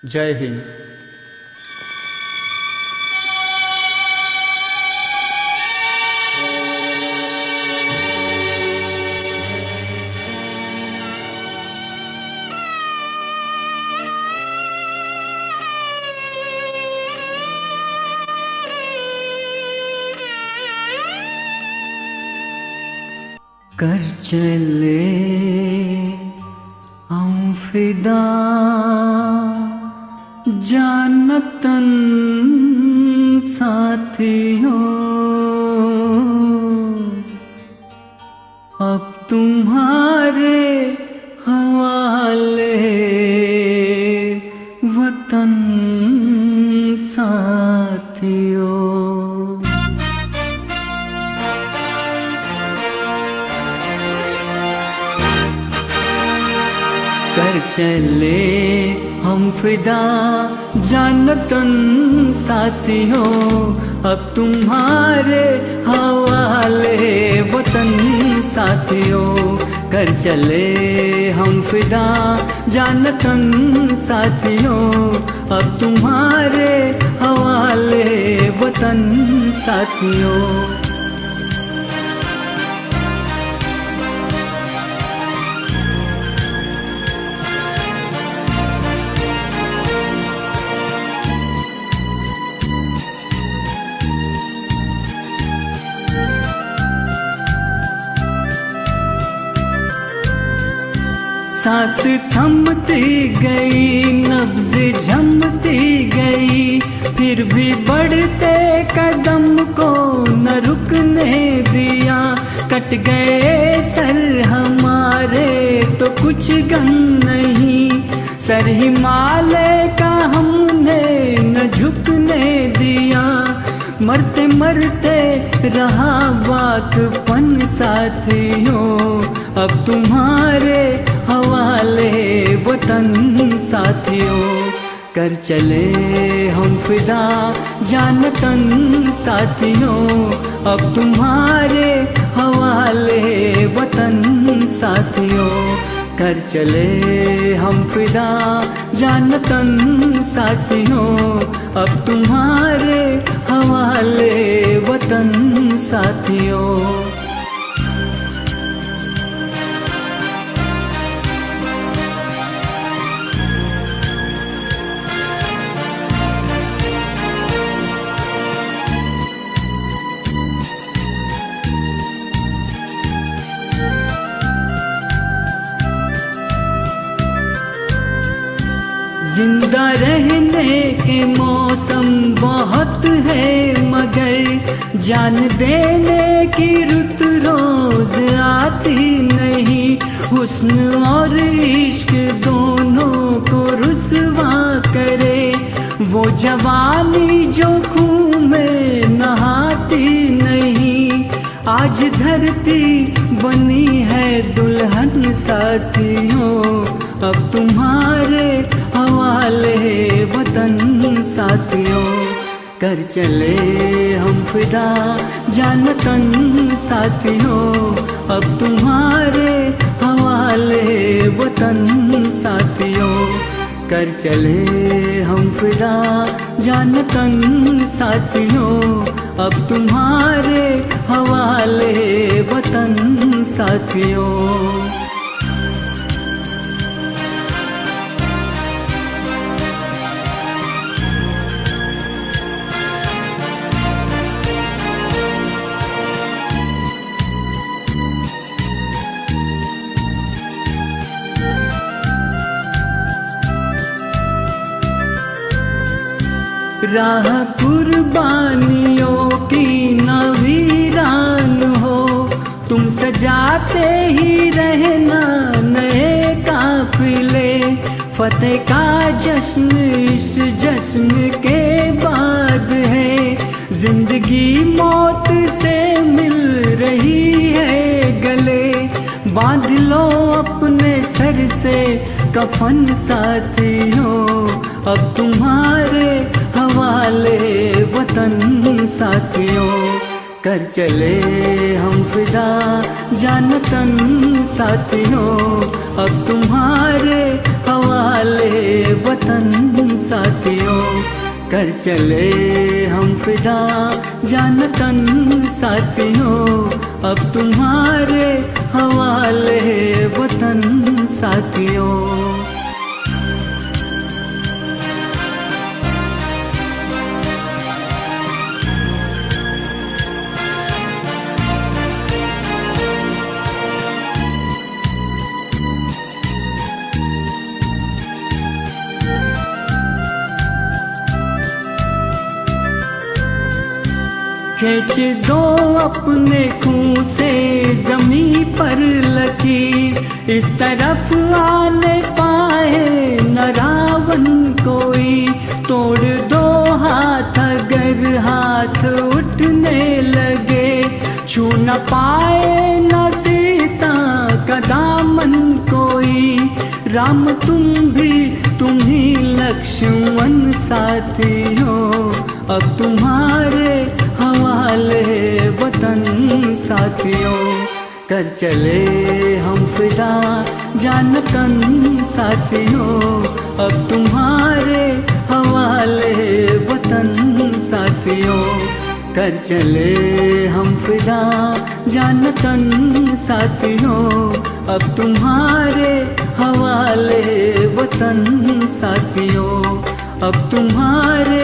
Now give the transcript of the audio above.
जय हिंद। कर चले हम फिदा जानतन साथियों, अब तुम्हारे हवाले वतन साथियों। कर चले हम फिदा जानतन साथियों, अब तुम्हारे हवाले वतन साथियों। कर चले हम फिदा जानतन साथियों, अब तुम्हारे हवाले वतन साथियों। सांस थमती गई, नब्ज झमती गई, फिर भी बढ़ते कदम को न रुकने दिया। कट गए सर हमारे तो कुछ गम नहीं, सर हिमालय का हमने न झुकने दिया। मरते मरते रहा वाकपन साथियों, अब तुम्हारे हवाले वतन साथियों। कर चले हम फिदा जानतन साथियों, अब तुम्हारे हवाले वतन साथियों। कर चले हम फिदा जानतन साथियों, अब तुम्हारे हवाले वतन साथियों। जिंदा रहने के मौसम बहुत है, मगर जान देने की रुत रोज आती नहीं। हुस्न और इश्क दोनों को रुसवा करे, वो जवानी जो खून में नहाती नहीं। आज धरती बनी है दुल्हन साथियों, अब तुम्हारे हवाले वतन साथियों। कर चले हम फिदा जानतन साथियों, अब तुम्हारे हवाले वतन साथियों। कर चले हम फिदा जानतन साथियों, अब तुम्हारे हवाले वतन साथियों। राह कुर्बानियों की न वीरान हो, तुम सजाते ही रहना नए काफिले। फतेह का जश्न इस जश्न के बाद है, जिंदगी मौत से मिल रही है गले। बांध लो अपने सर से कफन साथियों, अब तुम्हारे हवाले वतन साथियों। कर चले हम फिदा जानतन साथियों, अब तुम्हारे हवाले वतन साथियों, कर चले हम फिदा जान तन साथियों, अब तुम्हारे हवाले वतन साथियों। खींच दो अपने खून से जमी पर लकीर, इस तरफ आने पाए न रावण कोई, तोड़ दो हाथ अगर हाथ उठने लगे, छू न पाए न सीता का दामन कोई, राम तुम ही लक्ष्मण साथियों, अब तुम्हारे हवाले वतन साथियों, कर चले हम फिदा जान तन साथियों, अब तुम्हारे हवाले वतन साथियों, कर चले हम फिदा जान तन साथियों, अब तुम्हारे हवाले वतन साथियों, अब तुम्हारे